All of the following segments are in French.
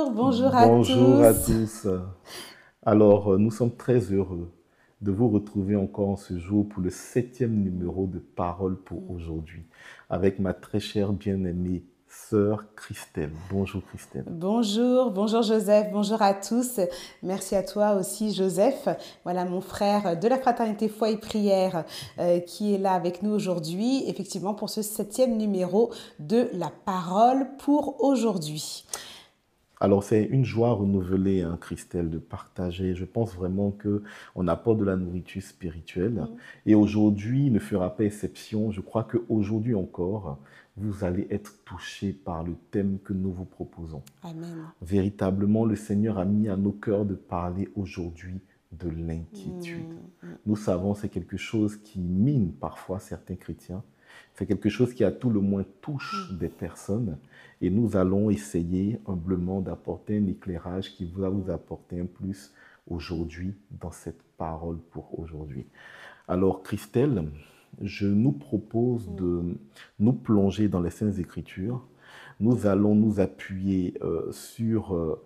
bonjour à Bonjour à tous. tous. Alors, nous sommes très heureux de vous retrouver encore en ce jour pour le 7e numéro de Parole pour aujourd'hui, avec ma très chère bien-aimée sœur Christelle. Bonjour Christelle. Bonjour Joseph, bonjour à tous. Merci à toi aussi Joseph. Voilà mon frère de la fraternité Foi et Prière qui est là avec nous aujourd'hui, effectivement pour ce 7e numéro de la parole pour aujourd'hui. Alors, c'est une joie renouvelée, hein, Christelle, de partager. Je pense vraiment que on apporte de la nourriture spirituelle. Et aujourd'hui ne fera pas exception. Je crois qu'aujourd'hui encore, vous allez être touchés par le thème que nous vous proposons. Amen. Véritablement, le Seigneur a mis à nos cœurs de parler aujourd'hui de l'inquiétude. Nous savons que c'est quelque chose qui mine parfois certains chrétiens. C'est quelque chose qui à tout le moins touche des personnes. Et nous allons essayer humblement d'apporter un éclairage qui va vous apporter un plus aujourd'hui dans cette parole pour aujourd'hui. Alors Christelle, je nous propose de nous plonger dans les Saintes Écritures. Nous allons nous appuyer sur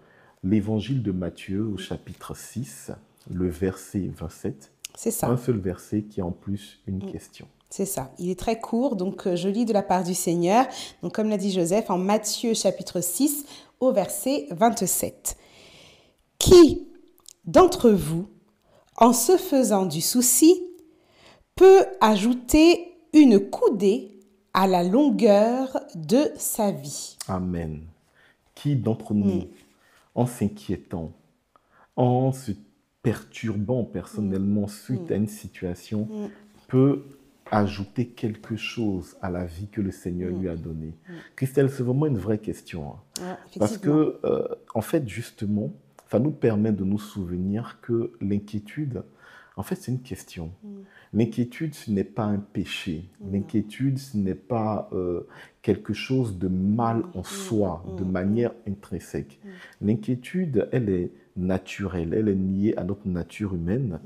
l'évangile de Matthieu au chapitre 6, le verset 27. C'est ça. Un seul verset qui est en plus une question. C'est ça. Il est très court, donc je lis de la part du Seigneur. Donc comme l'a dit Joseph, en Matthieu chapitre 6 au verset 27. Qui d'entre vous, en se faisant du souci, peut ajouter une coudée à la longueur de sa vie? Amen. Qui d'entre nous, en s'inquiétant, en se perturbant personnellement suite à une situation, peut ajouter quelque chose à la vie que le Seigneur lui a donnée? Christelle, c'est vraiment une vraie question. Hein. Parce que, en fait, justement, ça nous permet de nous souvenir que l'inquiétude, en fait, c'est une question. L'inquiétude, ce n'est pas un péché. L'inquiétude, ce n'est pas quelque chose de mal en soi, de manière intrinsèque. L'inquiétude, elle est naturelle, elle est liée à notre nature humaine.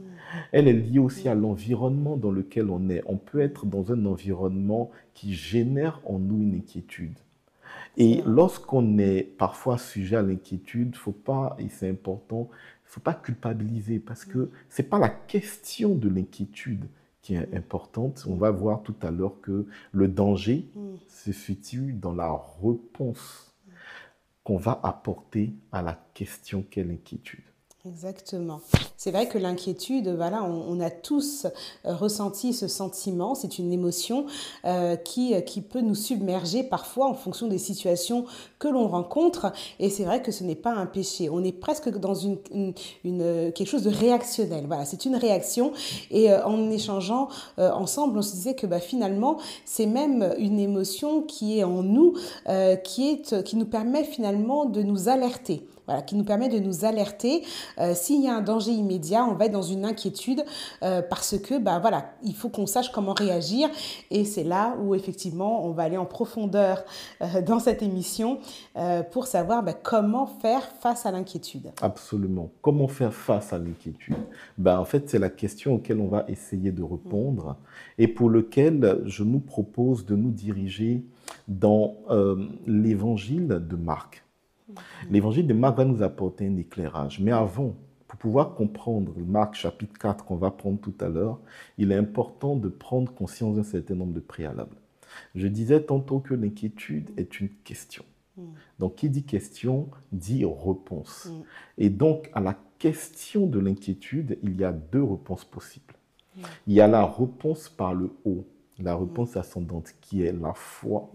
Elle est liée aussi à l'environnement dans lequel on est. On peut être dans un environnement qui génère en nous une inquiétude. Et lorsqu'on est parfois sujet à l'inquiétude, faut pas, et c'est important, il ne faut pas culpabiliser parce que ce n'est pas la question de l'inquiétude qui est importante. On va voir tout à l'heure que le danger se situe dans la réponse qu'on va apporter à la question qu'est l'inquiétude. Exactement. C'est vrai que l'inquiétude, voilà, on a tous ressenti ce sentiment. C'est une émotion qui peut nous submerger parfois en fonction des situations que l'on rencontre. Et c'est vrai que ce n'est pas un péché. On est presque dans quelque chose de réactionnel. Voilà, c'est une réaction. Et en échangeant ensemble, on se disait que finalement, c'est même une émotion qui est en nous, qui nous permet finalement de nous alerter. Voilà, qui nous permet de nous alerter. S'il y a un danger immédiat, on va être dans une inquiétude parce que voilà, il faut qu'on sache comment réagir. Et c'est là où effectivement on va aller en profondeur dans cette émission pour savoir comment faire face à l'inquiétude. Absolument. Comment faire face à l'inquiétude? En fait, c'est la question auquel on va essayer de répondre et pour lequel je nous propose de nous diriger dans l'évangile de Marc. L'évangile de Marc va nous apporter un éclairage. Mais avant, pour pouvoir comprendre Marc chapitre 4 qu'on va prendre tout à l'heure, il est important de prendre conscience d'un certain nombre de préalables. Je disais tantôt que l'inquiétude est une question. Donc, qui dit question, dit réponse. Et donc, à la question de l'inquiétude, il y a deux réponses possibles. Il y a la réponse par le haut, la réponse ascendante qui est la foi.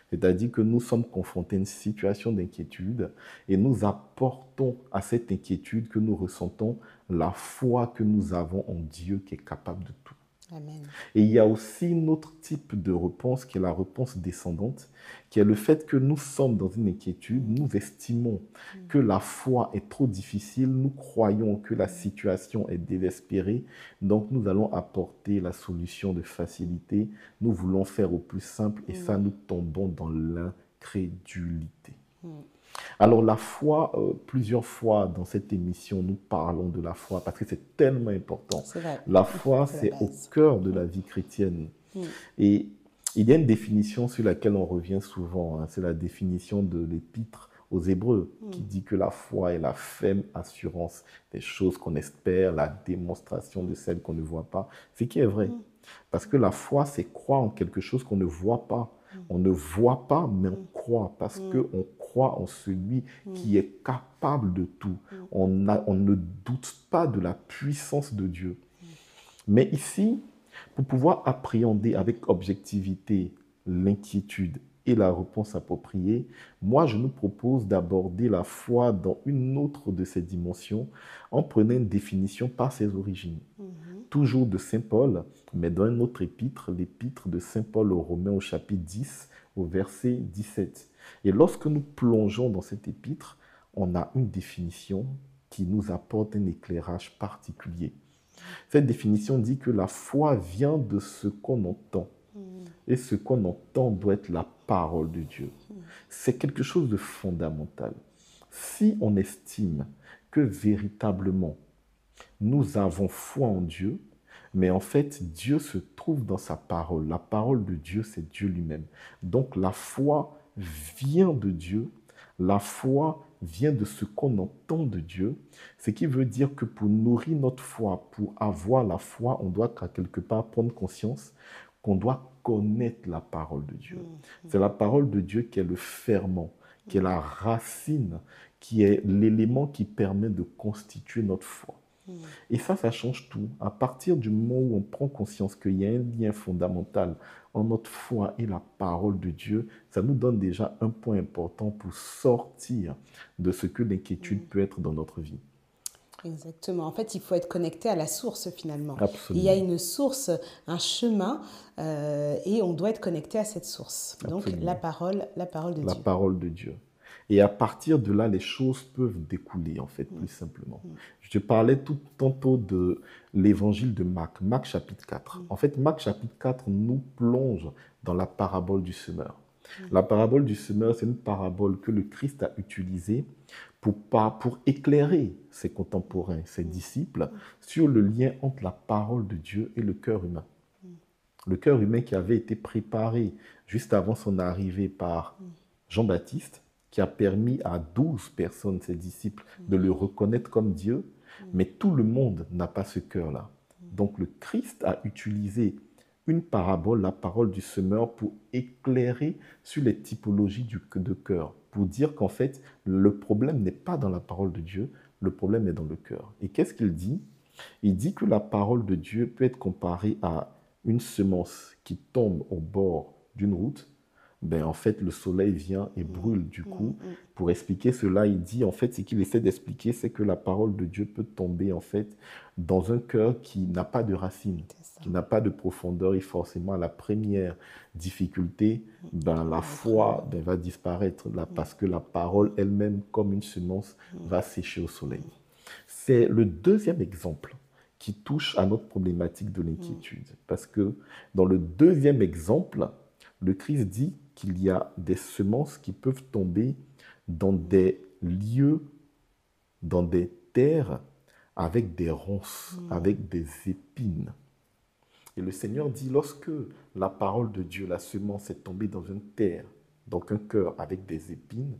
C'est-à-dire que nous sommes confrontés à une situation d'inquiétude et nous apportons à cette inquiétude que nous ressentons la foi que nous avons en Dieu qui est capable de tout. Amen. Et il y a aussi un autre type de réponse qui est la réponse descendante, qui est le fait que nous sommes dans une inquiétude, nous estimons que la foi est trop difficile, nous croyons que la situation est désespérée, donc nous allons apporter la solution de facilité, nous voulons faire au plus simple et ça nous tombons dans l'incrédulité. Alors la foi, plusieurs fois dans cette émission, nous parlons de la foi parce que c'est tellement important. C'est vrai. La foi, c'est au cœur de la vie chrétienne. Et il y a une définition sur laquelle on revient souvent, hein, c'est la définition de l'épître aux Hébreux, qui dit que la foi est la ferme assurance des choses qu'on espère, la démonstration de celles qu'on ne voit pas. Ce qui est vrai. Parce que la foi, c'est croire en quelque chose qu'on ne voit pas. On ne voit pas, mais on croit, parce qu'on croit en celui qui est capable de tout. On ne doute pas de la puissance de Dieu. Mais ici, pour pouvoir appréhender avec objectivité l'inquiétude et la réponse appropriée, moi, je nous propose d'aborder la foi dans une autre de ses dimensions en prenant une définition par ses origines. Toujours de Saint Paul, mais dans un autre épître, l'épître de Saint Paul aux Romains au chapitre 10, au verset 17. Et lorsque nous plongeons dans cet épître, on a une définition qui nous apporte un éclairage particulier. Cette définition dit que la foi vient de ce qu'on entend. Et ce qu'on entend doit être la parole de Dieu. C'est quelque chose de fondamental. Si on estime que véritablement nous avons foi en Dieu, mais en fait, Dieu se trouve dans sa parole. La parole de Dieu, c'est Dieu lui-même. Donc la foi vient de Dieu. La foi vient de ce qu'on entend de Dieu, ce qui veut dire que pour nourrir notre foi, pour avoir la foi, on doit quelque part prendre conscience qu'on doit connaître la parole de Dieu. C'est la parole de Dieu qui est le ferment, qui est la racine, qui est l'élément qui permet de constituer notre foi. Et ça change tout. À partir du moment où on prend conscience qu'il y a un lien fondamental entre notre foi et la parole de Dieu, ça nous donne déjà un point important pour sortir de ce que l'inquiétude peut être dans notre vie. Exactement. En fait, il faut être connecté à la source finalement. Absolument. Il y a une source, un chemin, et on doit être connecté à cette source. Donc Absolument. la parole de Dieu. La parole de Dieu. Et à partir de là, les choses peuvent découler, en fait, plus simplement. Je te parlais tout tantôt de l'évangile de Marc, Marc chapitre 4. En fait, Marc chapitre 4 nous plonge dans la parabole du semeur. La parabole du semeur, c'est une parabole que le Christ a utilisée pour éclairer ses contemporains, ses disciples, sur le lien entre la parole de Dieu et le cœur humain. Le cœur humain qui avait été préparé juste avant son arrivée par Jean-Baptiste, qui a permis à 12 personnes, ses disciples, de le reconnaître comme Dieu, mais tout le monde n'a pas ce cœur-là. Donc le Christ a utilisé une parabole, la parole du semeur, pour éclairer sur les typologies de cœur, pour dire qu'en fait, le problème n'est pas dans la parole de Dieu, le problème est dans le cœur. Et qu'est-ce qu'il dit? Il dit que la parole de Dieu peut être comparée à une semence qui tombe au bord d'une route. Ben, en fait, le soleil vient et brûle du coup. Pour expliquer cela, il dit, en fait, ce qu'il essaie d'expliquer, c'est que la parole de Dieu peut tomber, en fait, dans un cœur qui n'a pas de racines, qui n'a pas de profondeur, et forcément, à la première difficulté, ben, la foi va disparaître, là, parce que la parole elle-même, comme une semence, va sécher au soleil. C'est le deuxième exemple qui touche à notre problématique de l'inquiétude. Parce que dans le deuxième exemple, le Christ dit qu'il y a des semences qui peuvent tomber dans des lieux, dans des terres avec des ronces, avec des épines. Et le Seigneur dit, lorsque la parole de Dieu, la semence est tombée dans une terre, donc un cœur avec des épines,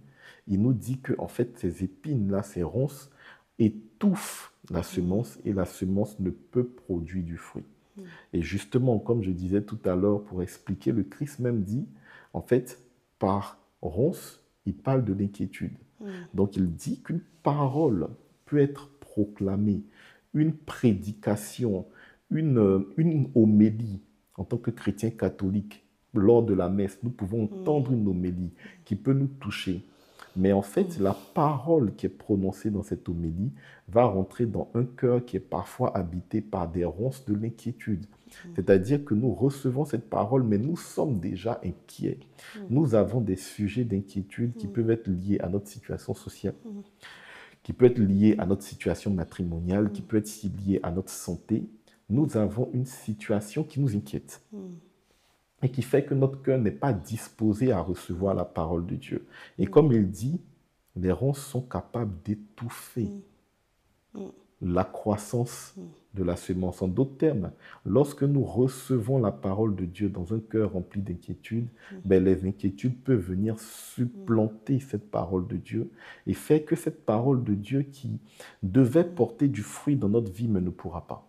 il nous dit que en fait, ces épines-là, ces ronces, étouffent la semence et la semence ne peut produire du fruit. Et justement, comme je disais tout à l'heure, pour expliquer, le Christ même dit, en fait, par ronce, il parle de l'inquiétude. Donc il dit qu'une parole peut être proclamée, une prédication, une homélie, en tant que chrétien catholique, lors de la messe, nous pouvons entendre une homélie qui peut nous toucher. Mais en fait, la parole qui est prononcée dans cette homélie va rentrer dans un cœur qui est parfois habité par des ronces de l'inquiétude. C'est-à-dire que nous recevons cette parole, mais nous sommes déjà inquiets. Nous avons des sujets d'inquiétude qui peuvent être liés à notre situation sociale, qui peuvent être liés à notre situation matrimoniale, qui peuvent être liés à notre santé. Nous avons une situation qui nous inquiète. Et qui fait que notre cœur n'est pas disposé à recevoir la parole de Dieu. Et comme il dit, les ronces sont capables d'étouffer la croissance de la sémence. En d'autres termes, lorsque nous recevons la parole de Dieu dans un cœur rempli d'inquiétude, ben, les inquiétudes peuvent venir supplanter cette parole de Dieu et faire que cette parole de Dieu qui devait porter du fruit dans notre vie, mais ne pourra pas.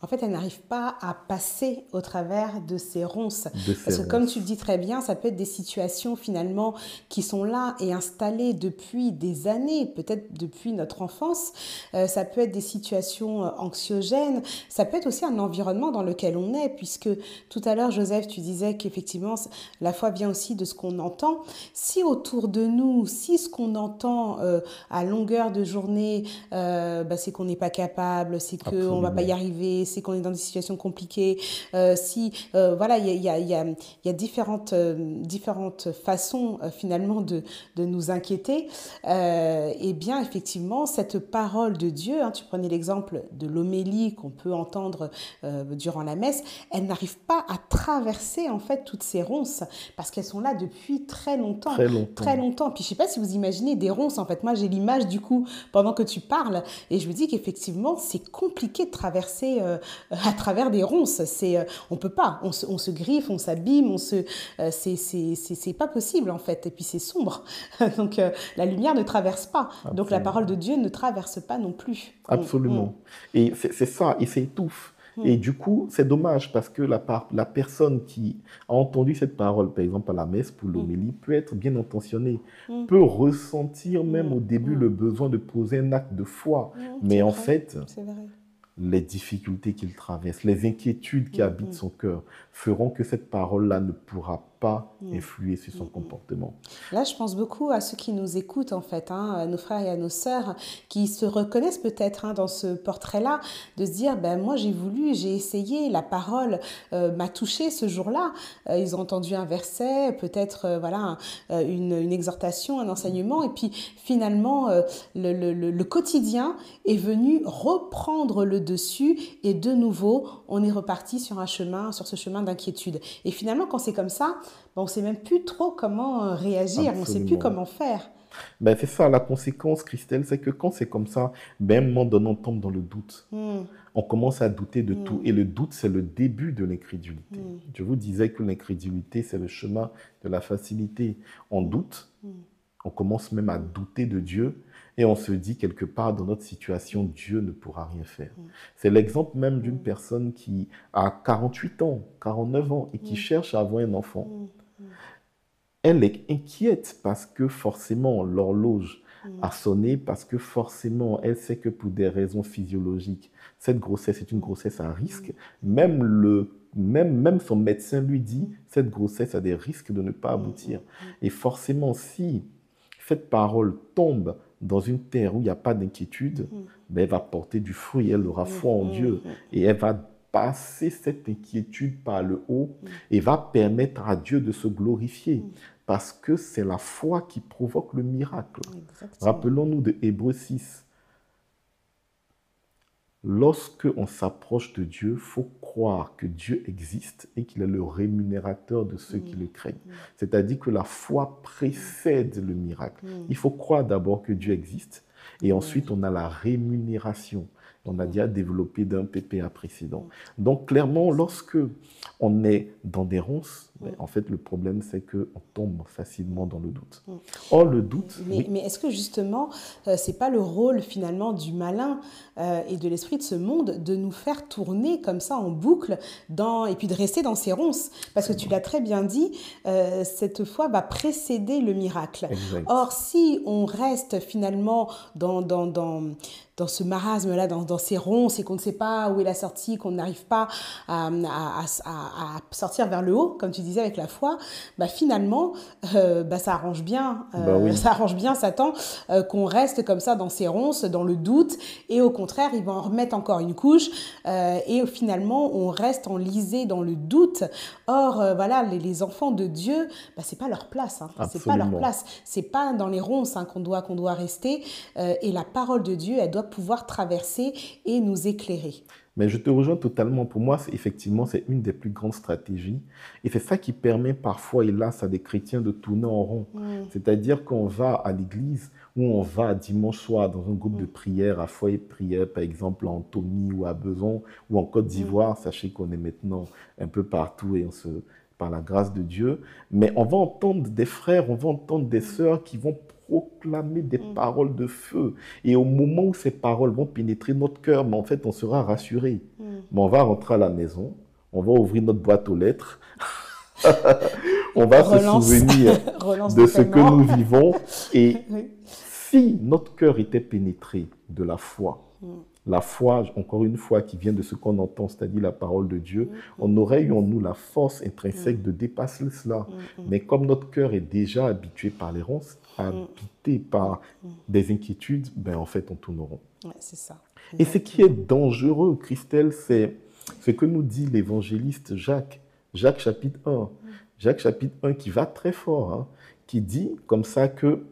En fait, elle n'arrive pas à passer au travers de ces ronces. De Parce ces que comme ronces. tu le dis très bien, ça peut être des situations finalement qui sont là et installées depuis des années, peut-être depuis notre enfance. Ça peut être des situations anxiogènes. Ça peut être aussi un environnement dans lequel on est, puisque tout à l'heure, Joseph, tu disais qu'effectivement, la foi vient aussi de ce qu'on entend. Si autour de nous, si ce qu'on entend à longueur de journée, c'est qu'on n'est pas capable, c'est qu'on ne va pas y arriver, c'est qu'on est dans des situations compliquées, voilà, il y a différentes façons finalement de nous inquiéter. Et bien effectivement, cette parole de Dieu, hein, tu prenais l'exemple de l'homélie qu'on peut entendre durant la messe, elle n'arrive pas à traverser en fait toutes ces ronces parce qu'elles sont là depuis très longtemps. Très longtemps. Très longtemps. Puis je sais pas si vous imaginez des ronces, en fait. Moi, j'ai l'image du coup pendant que tu parles et je me dis qu'effectivement, c'est compliqué de traverser à travers des ronces. On peut pas. On se griffe, on s'abîme, c'est pas possible en fait. Et puis c'est sombre. Donc la lumière ne traverse pas. Absolument. Donc la parole de Dieu ne traverse pas non plus. Absolument. Et c'est ça, et c'est étouffe. Et du coup, c'est dommage parce que la personne qui a entendu cette parole, par exemple à la messe pour l'homélie, peut être bien intentionnée, peut ressentir même au début le besoin de poser un acte de foi. Mais en fait, les difficultés qu'il traverse, les inquiétudes qui habitent son cœur feront que cette parole-là ne pourra pas influer sur son comportement. Là, je pense beaucoup à ceux qui nous écoutent, en fait, hein, à nos frères et à nos sœurs, qui se reconnaissent peut-être dans ce portrait-là, de se dire, ben moi j'ai essayé, la parole m'a touché ce jour-là. Ils ont entendu un verset, peut-être voilà une exhortation, un enseignement, et puis finalement le quotidien est venu reprendre le dessus, et de nouveau, on est reparti sur ce chemin d'inquiétude. Et finalement, quand c'est comme ça, on ne sait même plus trop comment réagir, Absolument. on ne sait plus comment faire. Ben, c'est ça, la conséquence, Christelle, c'est que quand c'est comme ça, ben, à un moment donné, on tombe dans le doute. On commence à douter de tout. Et le doute, c'est le début de l'incrédulité. Je vous disais que l'incrédulité, c'est le chemin de la facilité. On doute, on commence même à douter de Dieu, et on se dit quelque part dans notre situation, Dieu ne pourra rien faire. C'est l'exemple même d'une personne qui a 48 ans, 49 ans, et qui cherche à avoir un enfant. Elle est inquiète parce que forcément l'horloge a sonné, parce que forcément elle sait que pour des raisons physiologiques, cette grossesse est une grossesse à risque. Même son médecin lui dit, cette grossesse a des risques de ne pas aboutir. Et forcément, si cette parole tombe dans une terre où il n'y a pas d'inquiétude, ben, elle va porter du fruit, elle aura foi en Dieu et elle va passer cette inquiétude par le haut et va permettre à Dieu de se glorifier parce que c'est la foi qui provoque le miracle. Rappelons-nous de Hébreux 6. Lorsque on s'approche de Dieu, il faut croire que Dieu existe et qu'il est le rémunérateur de ceux qui le craignent. C'est-à-dire que la foi précède le miracle. Il faut croire d'abord que Dieu existe et ensuite on a la rémunération. On a déjà développé d'un PPA précédent. Donc clairement, lorsque on est dans des ronces, en fait, le problème, c'est qu'on tombe facilement dans le doute. Or, le doute... Mais est-ce que justement, c'est pas le rôle finalement du malin et de l'esprit de ce monde de nous faire tourner comme ça en boucle et puis de rester dans ces ronces? Parce que tu l'as très bien dit, cette foi va précéder le miracle. Exact. Or, si on reste finalement dans ce marasme-là, dans ces ronces, et qu'on ne sait pas où est la sortie, qu'on n'arrive pas à sortir vers le haut, comme tu disais avec la foi, finalement, ça arrange bien, ça arrange bien Satan qu'on reste comme ça dans ces ronces, dans le doute, et au contraire, il va en remettre encore une couche, et finalement, on reste enlisé dans le doute. Or, voilà, les enfants de Dieu, c'est pas leur place, c'est pas leur place, c'est pas dans les ronces qu'on doit rester, et la parole de Dieu, elle doit pouvoir traverser et nous éclairer. Mais je te rejoins totalement. Pour moi, effectivement, c'est une des plus grandes stratégies. Et c'est ça qui permet parfois, hélas, à des chrétiens de tourner en rond. C'est-à-dire qu'on va à l'église ou on va dimanche soir dans un groupe de prière, à foyer de prière, par exemple en Tomie ou à Beson ou en Côte d'Ivoire. Sachez qu'on est maintenant un peu partout et par la grâce de Dieu. Mais on va entendre des frères, on va entendre des sœurs qui vont proclamer des paroles de feu. Et au moment où ces paroles vont pénétrer notre cœur, mais en fait, on sera rassuré. Mais on va rentrer à la maison, on va ouvrir notre boîte aux lettres, on va se souvenir de ce que nous vivons. Et si notre cœur était pénétré de la foi, encore une fois, qui vient de ce qu'on entend, c'est-à-dire la parole de Dieu, on aurait eu en nous la force intrinsèque de dépasser cela. Mais comme notre cœur est déjà habitué par l'errance, habité par des inquiétudes, ben en fait, on tourne rond. Ouais, c'est ça. Et ce qui est dangereux, Christelle, c'est ce que nous dit l'évangéliste Jacques. Jacques chapitre 1. Jacques chapitre 1 qui va très fort, hein, qui dit comme ça que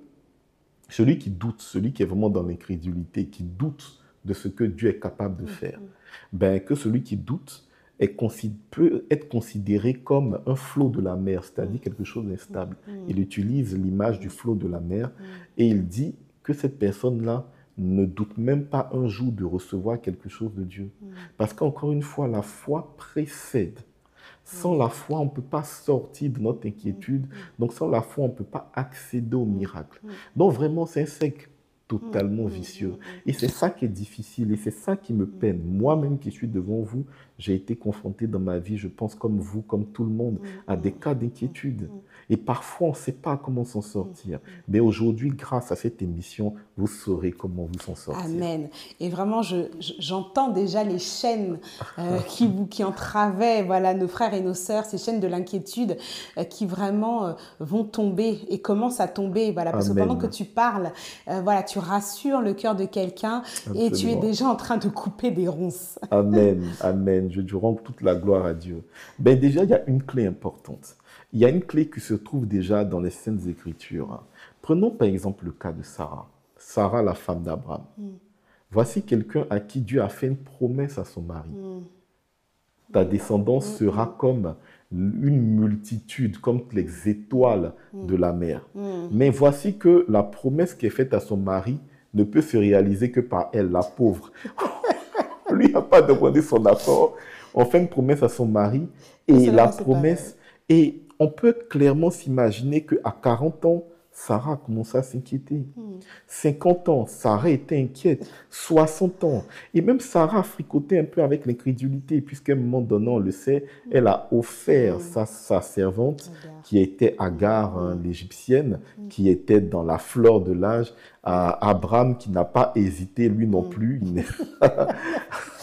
celui qui doute, celui qui est vraiment dans l'incrédulité, qui doute de ce que Dieu est capable de faire, ben, que celui qui doute peut être considéré comme un flot de la mer, c'est-à-dire quelque chose d'instable. Il utilise l'image du flot de la mer et il dit que cette personne-là ne doute même pas un jour de recevoir quelque chose de Dieu. Parce qu'encore une fois, la foi précède. Sans la foi, on ne peut pas sortir de notre inquiétude. Donc, sans la foi, on ne peut pas accéder au miracle. Donc, vraiment, c'est un cercle totalement vicieux. Et c'est ça qui est difficile et c'est ça qui me peine. Moi-même qui suis devant vous, j'ai été confronté dans ma vie, je pense comme vous, comme tout le monde, à des cas d'inquiétude. Et parfois, on ne sait pas comment s'en sortir. Mais aujourd'hui, grâce à cette émission, vous saurez comment vous en sortir. Amen. Et vraiment, j'entends déjà les chaînes qui entravaient nos frères et nos sœurs, ces chaînes de l'inquiétude qui vraiment vont tomber et commencent à tomber. Voilà, parce que pendant que tu parles, tu rassures le cœur de quelqu'un et tu es déjà en train de couper des ronces. Amen, amen. Je rends toute la gloire à Dieu. Ben déjà, il y a une clé importante. Il y a une clé qui se trouve déjà dans les Saintes Écritures. Prenons par exemple le cas de Sarah. Sarah, la femme d'Abraham. Voici quelqu'un à qui Dieu a fait une promesse à son mari. Ta descendance sera comme une multitude, comme les étoiles de la mer. Mais voici que la promesse qui est faite à son mari ne peut se réaliser que par elle, la pauvre. Lui n'a pas demandé son accord. On fait une promesse à son mari et la promesse... Et on peut clairement s'imaginer qu'à 40 ans, Sarah a commencé à s'inquiéter. 50 ans, Sarah était inquiète. 60 ans. Et même Sarah a fricoté un peu avec l'incrédulité, puisqu'à un moment donné, on le sait, elle a offert sa servante, qui était Agar, l'Égyptienne, qui était dans la fleur de l'âge, à Abraham, qui n'a pas hésité, lui non plus.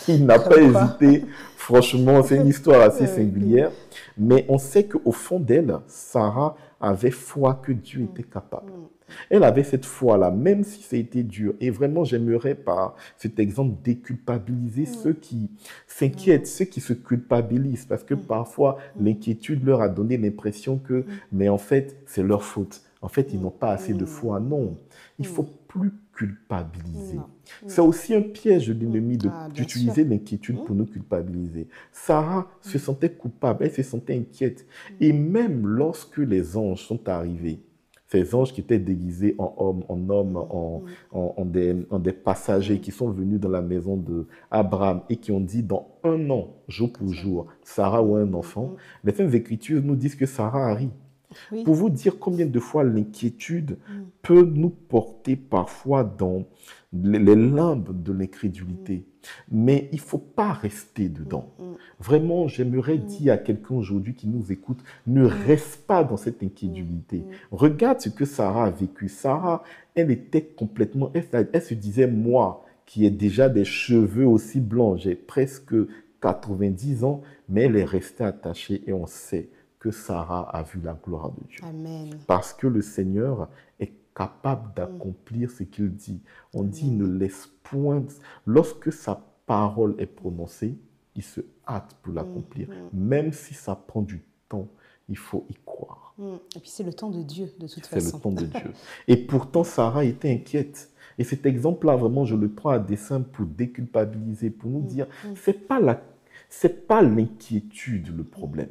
Il n'a pas hésité. Franchement, c'est une histoire assez singulière. Mais on sait qu'au fond d'elle, Sarah avait foi que Dieu était capable. Elle avait cette foi-là, même si ça a été dur. Et vraiment, j'aimerais par cet exemple déculpabiliser ceux qui s'inquiètent, ceux qui se culpabilisent. Parce que parfois, l'inquiétude leur a donné l'impression que, mais en fait, c'est leur faute. En fait, ils n'ont pas assez de foi. Non, il ne faut plus culpabiliser. C'est aussi un piège de l'ennemi d'utiliser l'inquiétude pour nous culpabiliser. Sarah se sentait coupable, elle se sentait inquiète. Et même lorsque les anges sont arrivés, ces anges qui étaient déguisés en hommes, en des passagers qui sont venus dans la maison d'Abraham et qui ont dit dans un an, jour pour jour, Sarah aura un enfant, les Saintes Écritures nous disent que Sarah a ri. Oui. Pour vous dire combien de fois l'inquiétude peut nous porter parfois dans les limbes de l'incrédulité. Mais il ne faut pas rester dedans. Vraiment, j'aimerais dire à quelqu'un aujourd'hui qui nous écoute, ne reste pas dans cette incrédulité. Regarde ce que Sarah a vécu. Sarah, elle était complètement... Elle se disait, moi, qui ai déjà des cheveux aussi blancs, j'ai presque 90 ans, mais elle est restée attachée et on sait que Sarah a vu la gloire de Dieu. Amen. Parce que le Seigneur est capable d'accomplir ce qu'il dit. On dit, il ne laisse point... Lorsque sa parole est prononcée, il se hâte pour l'accomplir. Même si ça prend du temps, il faut y croire. Et puis c'est le temps de Dieu, de toute façon. C'est le temps de Dieu. Et pourtant, Sarah était inquiète. Et cet exemple-là, vraiment, je le prends à dessein pour déculpabiliser, pour nous dire, c'est pas l'inquiétude le problème.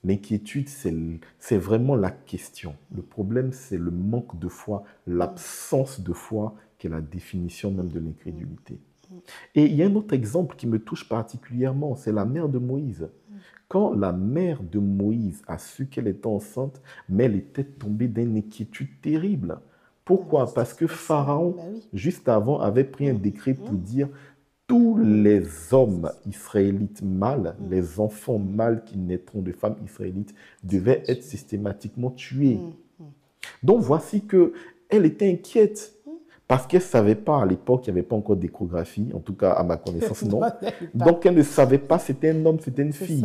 L'inquiétude, c'est vraiment la question. Le problème, c'est le manque de foi, l'absence de foi, qui est la définition même de l'incrédulité. Et il y a un autre exemple qui me touche particulièrement, c'est la mère de Moïse. Quand la mère de Moïse a su qu'elle était enceinte, mais elle était tombée d'une inquiétude terrible. Pourquoi? Parce que Pharaon, juste avant, avait pris un décret pour dire tous les hommes israélites mâles, les enfants mâles qui naîtront de femmes israélites, devaient être systématiquement tués. Donc voici qu'elle était inquiète. Parce qu'elle ne savait pas, à l'époque, il n'y avait pas encore d'échographie, en tout cas à ma connaissance, non. Donc elle ne savait pas c'était un homme, c'était une fille.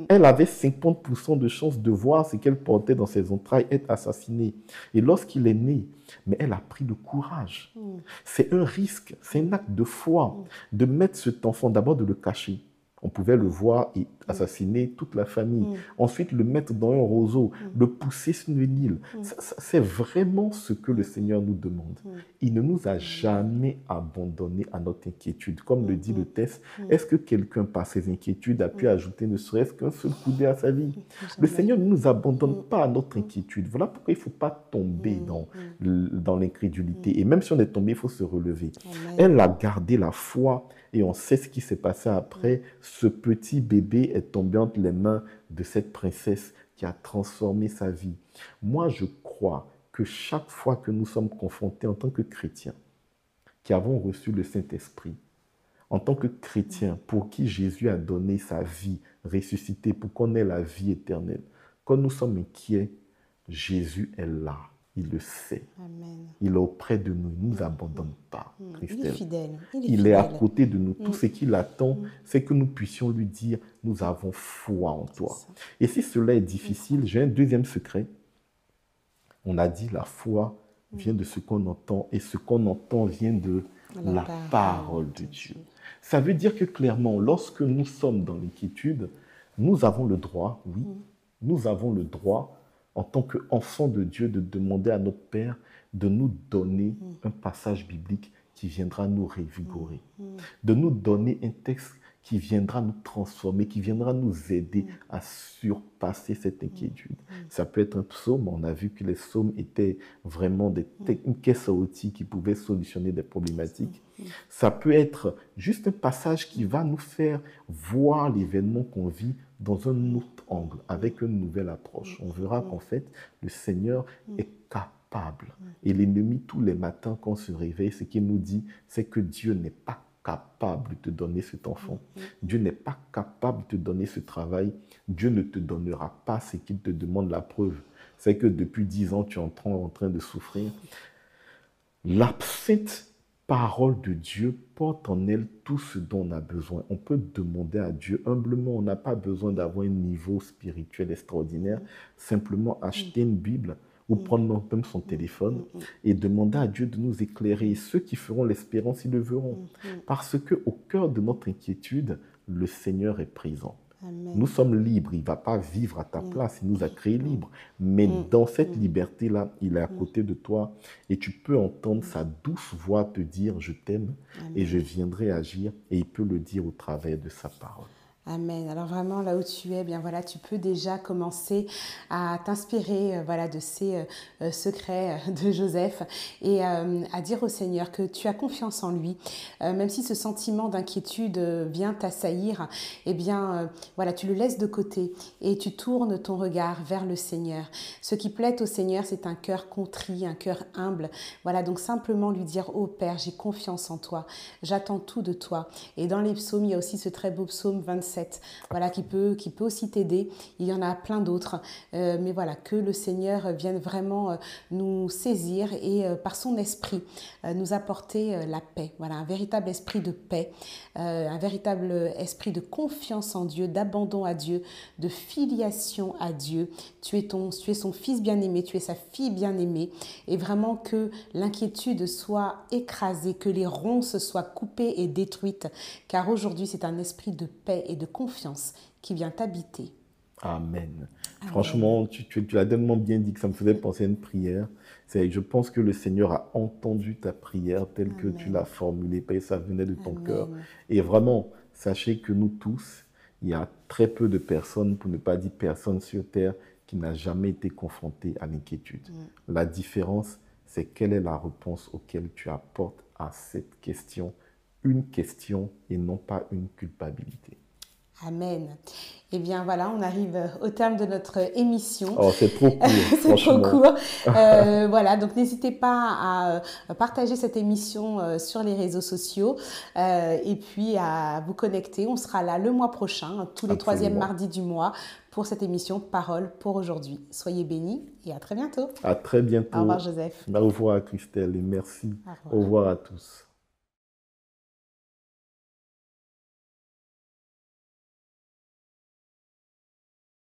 Elle avait 50% de chances de voir ce qu'elle portait dans ses entrailles être assassinée. Et lorsqu'il est né, mais elle a pris le courage. C'est un risque, c'est un acte de foi de mettre cet enfant, d'abord de le cacher. On pouvait le voir et assassiner toute la famille. Ensuite, le mettre dans un roseau, le pousser sur une île. C'est vraiment ce que le Seigneur nous demande. Il ne nous a jamais abandonnés à notre inquiétude. Comme le dit le texte, est-ce que quelqu'un, par ses inquiétudes, a pu ajouter ne serait-ce qu'un seul coudé à sa vie? Le Seigneur ne nous abandonne pas à notre inquiétude. Voilà pourquoi il ne faut pas tomber dans l'incrédulité. Et même si on est tombé, il faut se relever. Elle a gardé la foi. Et on sait ce qui s'est passé après. Ce petit bébé est tombé entre les mains de cette princesse qui a transformé sa vie. Moi, je crois que chaque fois que nous sommes confrontés en tant que chrétiens, qui avons reçu le Saint-Esprit, en tant que chrétiens pour qui Jésus a donné sa vie ressuscité, pour qu'on ait la vie éternelle, quand nous sommes inquiets, Jésus est là. Il le sait. Amen. Il est auprès de nous. Il ne nous abandonne pas, Christelle. Il est fidèle. Il est à côté de nous. Tout ce qu'il attend, c'est que nous puissions lui dire, nous avons foi en toi. Et si cela est difficile, j'ai un deuxième secret. On a dit, la foi vient de ce qu'on entend, et ce qu'on entend vient de la parole de Dieu. Ça veut dire que clairement, lorsque nous sommes dans l'inquiétude, nous avons le droit, oui, nous avons le droit, en tant qu'enfants de Dieu, de demander à notre Père de nous donner un passage biblique qui viendra nous revigorer, de nous donner un texte qui viendra nous transformer, qui viendra nous aider à surpasser cette inquiétude. Ça peut être un psaume, on a vu que les psaumes étaient vraiment une caisse à outils qui pouvait solutionner des problématiques. Ça peut être juste un passage qui va nous faire voir l'événement qu'on vit dans un autre angle, avec une nouvelle approche. On verra qu'en fait, le Seigneur est capable. Et l'ennemi, tous les matins, quand on se réveille, ce qu'il nous dit, c'est que Dieu n'est pas capable de te donner cet enfant. Dieu n'est pas capable de te donner ce travail. Dieu ne te donnera pas ce qu'il te demande. La preuve, c'est que depuis 10 ans, tu es en train de souffrir. L'absente parole de Dieu porte en elle tout ce dont on a besoin. On peut demander à Dieu humblement. On n'a pas besoin d'avoir un niveau spirituel extraordinaire. Simplement acheter une Bible ou prendre même son téléphone et demander à Dieu de nous éclairer. Et ceux qui feront l'espérance, ils le verront. Parce qu'au cœur de notre inquiétude, le Seigneur est présent. Amen. Nous sommes libres. Il ne va pas vivre à ta place. Il nous a créés libres. Mais dans cette liberté-là, il est à côté de toi et tu peux entendre sa douce voix te dire « Je t'aime et je viendrai agir » et il peut le dire au travers de sa parole. Amen. Alors vraiment, là où tu es, eh bien voilà, tu peux déjà commencer à t'inspirer voilà, de ces secrets de Joseph et à dire au Seigneur que tu as confiance en lui. Même si ce sentiment d'inquiétude vient t'assaillir, eh bien voilà, tu le laisses de côté et tu tournes ton regard vers le Seigneur. Ce qui plaît au Seigneur, c'est un cœur contrit, un cœur humble. Voilà, donc simplement lui dire « Oh Père, j'ai confiance en toi, j'attends tout de toi ». Et dans les psaumes, il y a aussi ce très beau psaume 27. Voilà, qui peut aussi t'aider. Il y en a plein d'autres. Mais voilà, que le Seigneur vienne vraiment nous saisir et par son esprit nous apporter la paix. Voilà, un véritable esprit de paix, un véritable esprit de confiance en Dieu, d'abandon à Dieu, de filiation à Dieu. Tu es son fils bien-aimé, tu es sa fille bien-aimée. Et vraiment que l'inquiétude soit écrasée, que les ronces soient coupées et détruites. Car aujourd'hui, c'est un esprit de paix et de confiance qui vient t'habiter. Amen. Amen. Franchement, tu l'as tellement bien dit que ça me faisait penser à une prière. Je pense que le Seigneur a entendu ta prière telle que tu l'as Amen. formulée, parce que ça venait de ton cœur. Amen. Et vraiment, sachez que nous tous, il y a très peu de personnes, pour ne pas dire personne sur Terre, qui n'a jamais été confrontée à l'inquiétude. La différence, c'est quelle est la réponse auquel tu apportes à cette question, une question et non pas une culpabilité. Amen. Eh bien voilà, on arrive au terme de notre émission. Oh, c'est trop court, C'est trop franchement. court. Voilà, donc n'hésitez pas à partager cette émission sur les réseaux sociaux et puis à vous connecter. On sera là le mois prochain, tous les troisièmes Absolument. mardis du mois, pour cette émission Parole pour aujourd'hui. Soyez bénis et à très bientôt. À très Au revoir bientôt. Joseph. Au revoir, Christelle, et merci. Au Au revoir. revoir à tous.